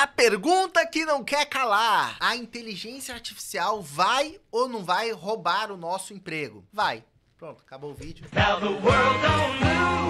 A pergunta que não quer calar: a inteligência artificial vai ou não vai roubar o nosso emprego? Vai. Pronto, acabou o vídeo.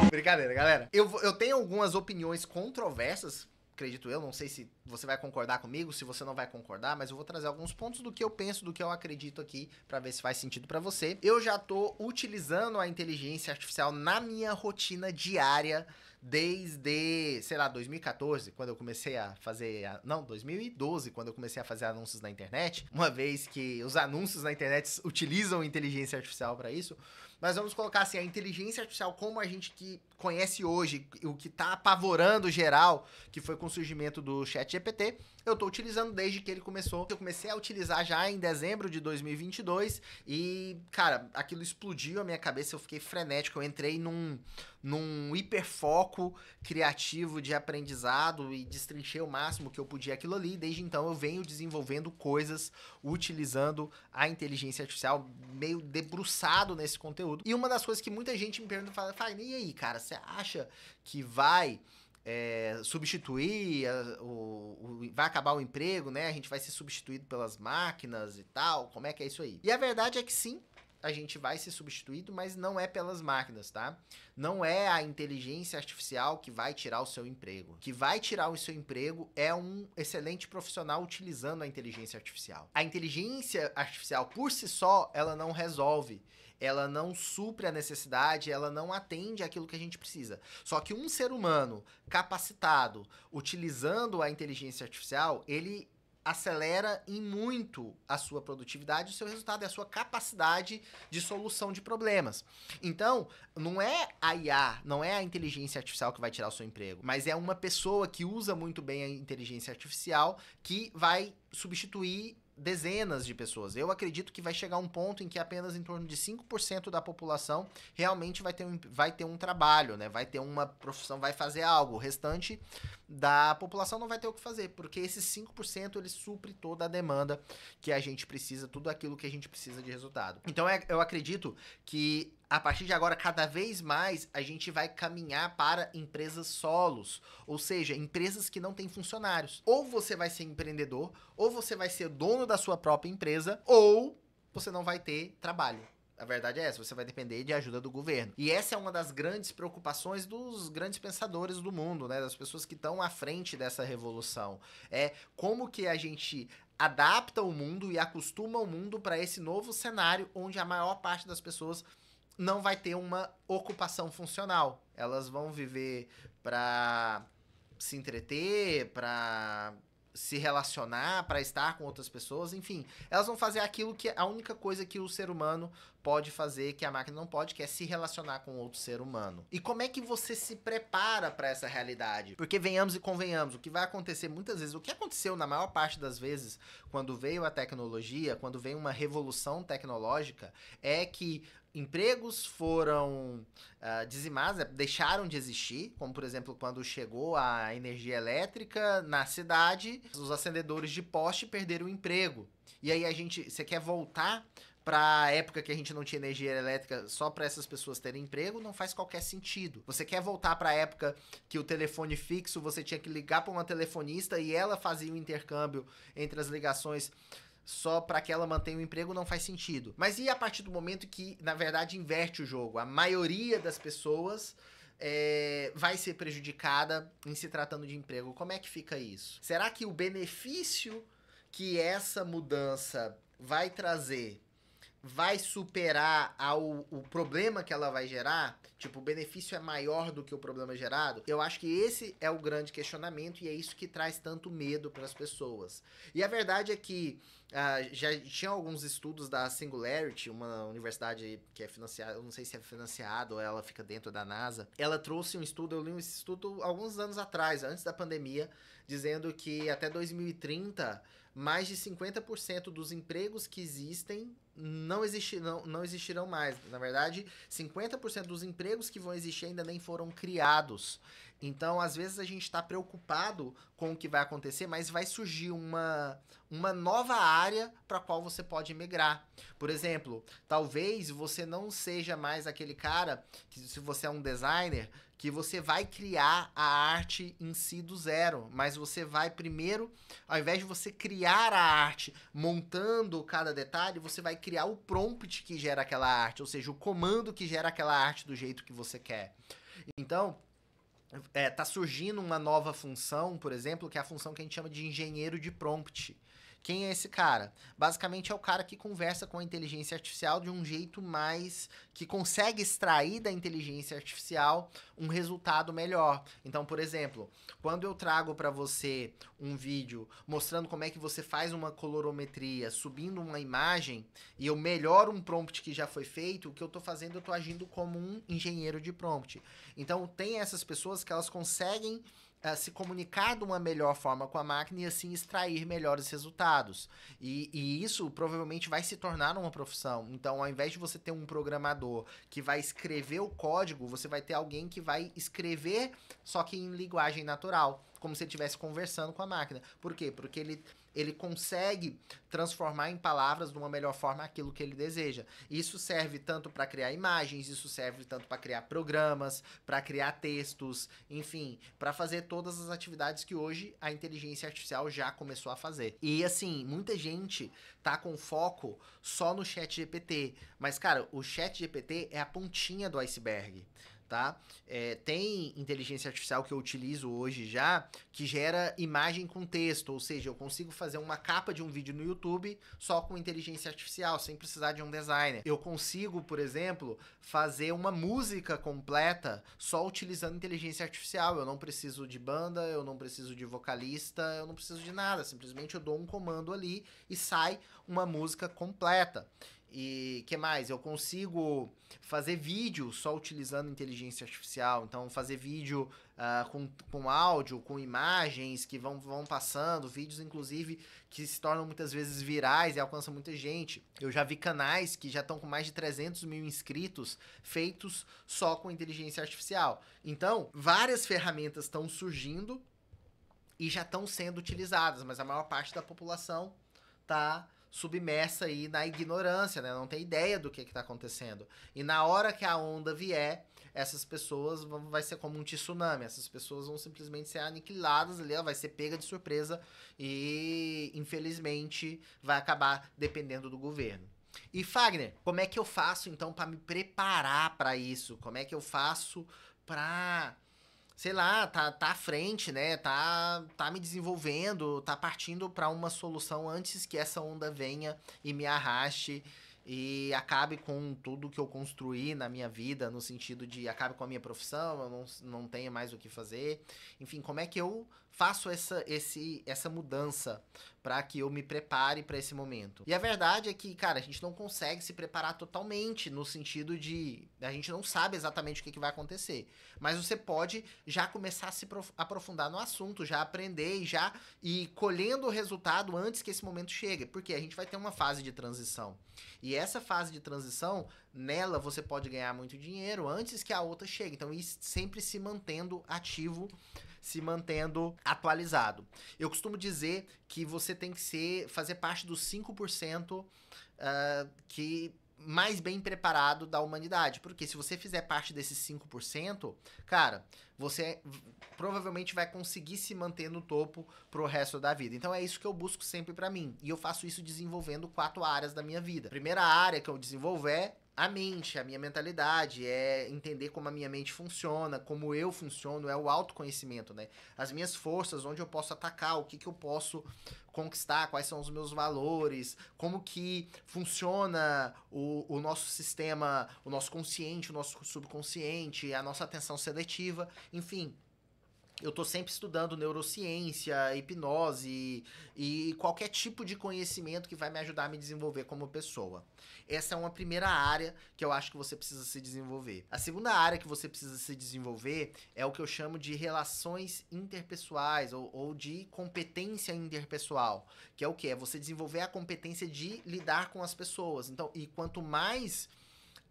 Brincadeira, galera. Eu tenho algumas opiniões controversas, acredito eu, não sei se você vai concordar comigo, se você não vai concordar, mas eu vou trazer alguns pontos do que eu penso, do que eu acredito aqui, pra ver se faz sentido pra você. Eu já tô utilizando a inteligência artificial na minha rotina diária desde, sei lá, 2014, quando eu comecei a fazer... Não, 2012, quando eu comecei a fazer anúncios na internet, uma vez que os anúncios na internet utilizam inteligência artificial pra isso. Mas vamos colocar assim, a inteligência artificial como a gente que conhece hoje, o que tá apavorando geral, que foi com o surgimento do ChatGPT, eu tô utilizando desde que ele começou. Eu comecei a utilizar já em dezembro de 2022 e, cara, aquilo explodiu a minha cabeça, eu fiquei frenético, eu entrei num hiperfoco criativo de aprendizado e destrinchei o máximo que eu podia aquilo ali. Desde então eu venho desenvolvendo coisas utilizando a inteligência artificial, meio debruçado nesse conteúdo. E uma das coisas que muita gente me pergunta, fala, e aí, cara, você acha que vai substituir, vai acabar o emprego, né? A gente vai ser substituído pelas máquinas e tal, como é que é isso aí? E a verdade é que sim, a gente vai ser substituído, mas não é pelas máquinas, tá? Não é a inteligência artificial que vai tirar o seu emprego. O que vai tirar o seu emprego é um excelente profissional utilizando a inteligência artificial. A inteligência artificial, por si só, ela não resolve. Ela não supre a necessidade, ela não atende aquilo que a gente precisa. Só que um ser humano capacitado, utilizando a inteligência artificial, ele acelera em muito a sua produtividade, o seu resultado é a sua capacidade de solução de problemas. Então, não é a IA, não é a inteligência artificial que vai tirar o seu emprego, mas é uma pessoa que usa muito bem a inteligência artificial que vai substituir dezenas de pessoas. Eu acredito que vai chegar um ponto em que apenas em torno de 5% da população realmente vai ter um trabalho, né? Vai ter uma profissão, vai fazer algo. O restante da população não vai ter o que fazer, porque esses 5% ele supre toda a demanda que a gente precisa, tudo aquilo que a gente precisa de resultado. Então eu acredito que a partir de agora, cada vez mais, a gente vai caminhar para empresas solos, ou seja, empresas que não têm funcionários. Ou você vai ser empreendedor, ou você vai ser dono da sua própria empresa, ou você não vai ter trabalho. A verdade é essa, você vai depender de ajuda do governo. E essa é uma das grandes preocupações dos grandes pensadores do mundo, né? Das pessoas que estão à frente dessa revolução. É como que a gente adapta o mundo e acostuma o mundo para esse novo cenário onde a maior parte das pessoas não vai ter uma ocupação funcional. Elas vão viver para se entreter, para se relacionar, para estar com outras pessoas, enfim. Elas vão fazer aquilo que a única coisa que o ser humano pode fazer, que a máquina não pode, que é se relacionar com outro ser humano. E como é que você se prepara para essa realidade? Porque venhamos e convenhamos, o que vai acontecer muitas vezes, o que aconteceu na maior parte das vezes quando veio a tecnologia, quando veio uma revolução tecnológica, é que empregos foram dizimados, deixaram de existir, como por exemplo quando chegou a energia elétrica na cidade, os acendedores de poste perderam o emprego. E aí você quer voltar para a época que a gente não tinha energia elétrica só para essas pessoas terem emprego, não faz qualquer sentido. Você quer voltar para a época que o telefone fixo, você tinha que ligar para uma telefonista e ela fazia o intercâmbio entre as ligações só para que ela mantenha o emprego, não faz sentido. Mas e a partir do momento que, na verdade, inverte o jogo? A maioria das pessoas vai ser prejudicada em se tratando de emprego. Como é que fica isso? Será que o benefício que essa mudança vai trazer vai superar o problema que ela vai gerar? Tipo, o benefício é maior do que o problema gerado? Eu acho que esse é o grande questionamento e é isso que traz tanto medo para as pessoas. E a verdade é que já tinha alguns estudos da Singularity, uma universidade que é financiada, eu não sei se é financiada ou ela fica dentro da NASA. Ela trouxe um estudo, eu li esse estudo alguns anos atrás, antes da pandemia, dizendo que até 2030, mais de 50% dos empregos que existem não existirão mais. Na verdade, 50% dos empregos que vão existir ainda nem foram criados. Então, às vezes a gente está preocupado com o que vai acontecer, mas vai surgir uma nova área para a qual você pode migrar. Por exemplo, talvez você não seja mais aquele cara que, se você é um designer, que você vai criar a arte em si do zero, mas você vai primeiro, ao invés de você criar a arte montando cada detalhe, você vai criar o prompt que gera aquela arte, ou seja, o comando que gera aquela arte do jeito que você quer. Então, tá surgindo uma nova função, por exemplo, que é a função que a gente chama de engenheiro de prompt. Quem é esse cara? Basicamente é o cara que conversa com a inteligência artificial de um jeito mais que consegue extrair da inteligência artificial um resultado melhor. Então, por exemplo, quando eu trago para você um vídeo mostrando como é que você faz uma colorimetria, subindo uma imagem, e eu melhoro um prompt que já foi feito, o que eu estou fazendo, eu estou agindo como um engenheiro de prompt. Então, tem essas pessoas que elas conseguem se comunicar de uma melhor forma com a máquina e assim extrair melhores resultados. E isso provavelmente vai se tornar uma profissão. Então, ao invés de você ter um programador que vai escrever o código, você vai ter alguém que vai escrever, só que em linguagem natural, como se ele estivesse conversando com a máquina. Por quê? Porque ele consegue transformar em palavras de uma melhor forma aquilo que ele deseja. Isso serve tanto para criar imagens, isso serve tanto para criar programas, para criar textos, enfim, para fazer todas as atividades que hoje a inteligência artificial já começou a fazer. E assim, muita gente tá com foco só no ChatGPT, mas cara, o ChatGPT é a pontinha do iceberg. Tá? Tem inteligência artificial que eu utilizo hoje já, que gera imagem com texto, ou seja, eu consigo fazer uma capa de um vídeo no YouTube só com inteligência artificial, sem precisar de um designer. Eu consigo, por exemplo, fazer uma música completa só utilizando inteligência artificial. Eu não preciso de banda, eu não preciso de vocalista, eu não preciso de nada. Simplesmente eu dou um comando ali e sai uma música completa. E que mais? Eu consigo fazer vídeo só utilizando inteligência artificial. Então, fazer vídeo com áudio, com imagens que vão passando, vídeos, inclusive, que se tornam muitas vezes virais e alcançam muita gente. Eu já vi canais que já estão com mais de 300 mil inscritos feitos só com inteligência artificial. Então, várias ferramentas estão surgindo e já estão sendo utilizadas, mas a maior parte da população está submersa aí na ignorância, né? Não tem ideia do que está acontecendo. E na hora que a onda vier, essas pessoas vai ser como um tsunami. Essas pessoas vão simplesmente ser aniquiladas ali, ela vai ser pega de surpresa e, infelizmente, vai acabar dependendo do governo. E Fagner, como é que eu faço então para me preparar para isso? Como é que eu faço para, sei lá, tá à frente, né? Tá me desenvolvendo, tá partindo para uma solução antes que essa onda venha e me arraste e acabe com tudo que eu construí na minha vida, no sentido de acabe com a minha profissão, eu não tenha mais o que fazer. Enfim, como é que eu faço essa mudança para que eu me prepare para esse momento? E a verdade é que, cara, a gente não consegue se preparar totalmente, no sentido de a gente não sabe exatamente o que vai acontecer. Mas você pode já começar a se aprofundar no assunto, já aprender e já ir colhendo o resultado antes que esse momento chegue. Porque a gente vai ter uma fase de transição. E essa fase de transição, nela você pode ganhar muito dinheiro antes que a outra chegue. Então, ir sempre se mantendo ativo, se mantendo atualizado. Eu costumo dizer que você tem que fazer parte dos 5% que mais bem preparado da humanidade. Porque se você fizer parte desses 5%, cara, você provavelmente vai conseguir se manter no topo pro resto da vida. Então é isso que eu busco sempre pra mim. E eu faço isso desenvolvendo 4 áreas da minha vida. A primeira área que eu desenvolvo é a mente, a minha mentalidade, é entender como a minha mente funciona, como eu funciono, é o autoconhecimento, né? As minhas forças, onde eu posso atacar, o que eu posso conquistar, quais são os meus valores, como que funciona o nosso sistema, o nosso consciente, o nosso subconsciente, a nossa atenção seletiva, enfim. Eu tô sempre estudando neurociência, hipnose e qualquer tipo de conhecimento que vai me ajudar a me desenvolver como pessoa. Essa é uma primeira área que eu acho que você precisa se desenvolver. A segunda área que você precisa se desenvolver é o que eu chamo de relações interpessoais ou de competência interpessoal, que é o quê? É você desenvolver a competência de lidar com as pessoas. Então, e quanto mais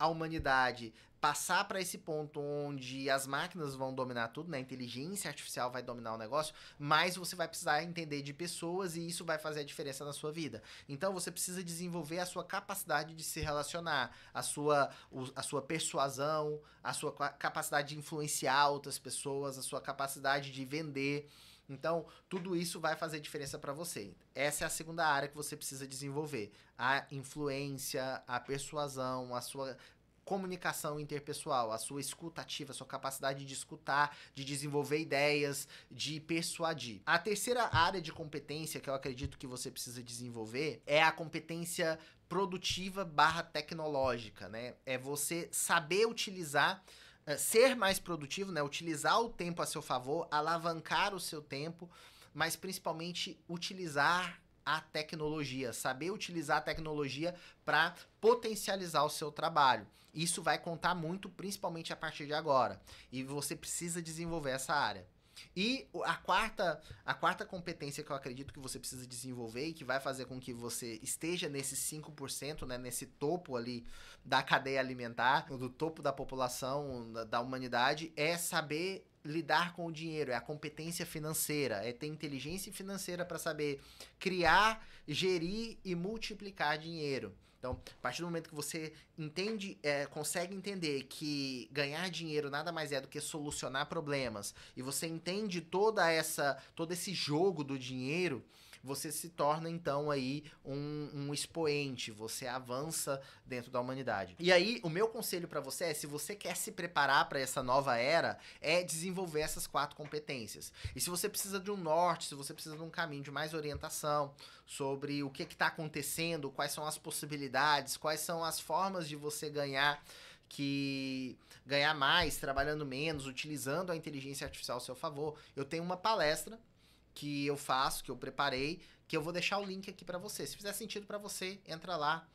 a humanidade passar para esse ponto onde as máquinas vão dominar tudo, né? A inteligência artificial vai dominar o negócio, mas você vai precisar entender de pessoas e isso vai fazer a diferença na sua vida. Então você precisa desenvolver a sua capacidade de se relacionar, a sua persuasão, a sua capacidade de influenciar outras pessoas, a sua capacidade de vender. Então, tudo isso vai fazer diferença para você. Essa é a segunda área que você precisa desenvolver. A influência, a persuasão, a sua comunicação interpessoal, a sua escuta ativa, a sua capacidade de escutar, de desenvolver ideias, de persuadir. A terceira área de competência que eu acredito que você precisa desenvolver é a competência produtiva / tecnológica, né? É você saber utilizar, ser mais produtivo, né? Utilizar o tempo a seu favor, alavancar o seu tempo, mas principalmente utilizar a tecnologia, saber utilizar a tecnologia para potencializar o seu trabalho. Isso vai contar muito, principalmente a partir de agora. E você precisa desenvolver essa área. E a quarta competência que eu acredito que você precisa desenvolver e que vai fazer com que você esteja nesses 5%, né, nesse topo ali da cadeia alimentar, do topo da população, da humanidade, é saber lidar com o dinheiro, é a competência financeira, é ter inteligência financeira para saber criar, gerir e multiplicar dinheiro. Então, a partir do momento que você entende, consegue entender que ganhar dinheiro nada mais é do que solucionar problemas, e você entende todo esse jogo do dinheiro, você se torna então aí um expoente, você avança dentro da humanidade. E aí, o meu conselho para você é, se você quer se preparar para essa nova era, é desenvolver essas 4 competências. E se você precisa de um norte, se você precisa de um caminho de mais orientação sobre o que está acontecendo, quais são as possibilidades, quais são as formas de você ganhar mais, trabalhando menos, utilizando a inteligência artificial ao seu favor, eu tenho uma palestra que eu faço, que eu preparei, que eu vou deixar o link aqui para você. Se fizer sentido para você, entra lá.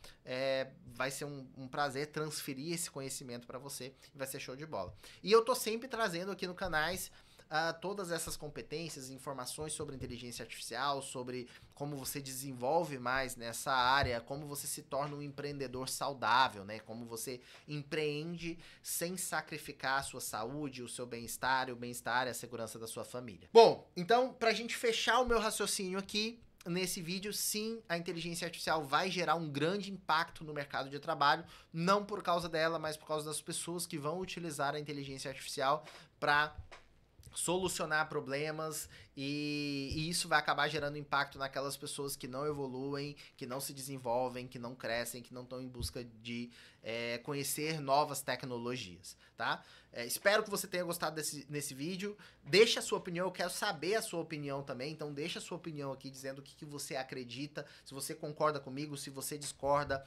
Vai ser um prazer transferir esse conhecimento para você e vai ser show de bola. E eu tô sempre trazendo aqui no canais todas essas competências, informações sobre inteligência artificial, sobre como você desenvolve mais nessa área, como você se torna um empreendedor saudável, né? Como você empreende sem sacrificar a sua saúde, o seu bem-estar, o bem-estar e a segurança da sua família. Bom, então, pra gente fechar o meu raciocínio aqui, nesse vídeo, sim, a inteligência artificial vai gerar um grande impacto no mercado de trabalho, não por causa dela, mas por causa das pessoas que vão utilizar a inteligência artificial para solucionar problemas e isso vai acabar gerando impacto naquelas pessoas que não evoluem, que não se desenvolvem, que não crescem, que não estão em busca de conhecer novas tecnologias, tá? Espero que você tenha gostado nesse vídeo. Deixa a sua opinião, eu quero saber a sua opinião também, então deixa a sua opinião aqui dizendo o que você acredita, se você concorda comigo, se você discorda.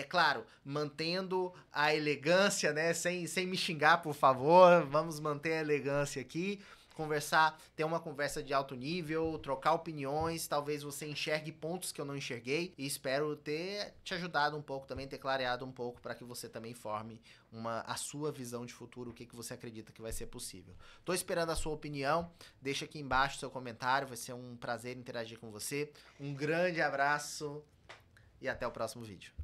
Claro, mantendo a elegância, né? Sem me xingar, por favor, vamos manter a elegância aqui. Conversar, ter uma conversa de alto nível, trocar opiniões, talvez você enxergue pontos que eu não enxerguei e espero ter te ajudado um pouco também, ter clareado um pouco para que você também forme a sua visão de futuro, o que você acredita que vai ser possível. Tô esperando a sua opinião, deixa aqui embaixo seu comentário, vai ser um prazer interagir com você. Um grande abraço e até o próximo vídeo.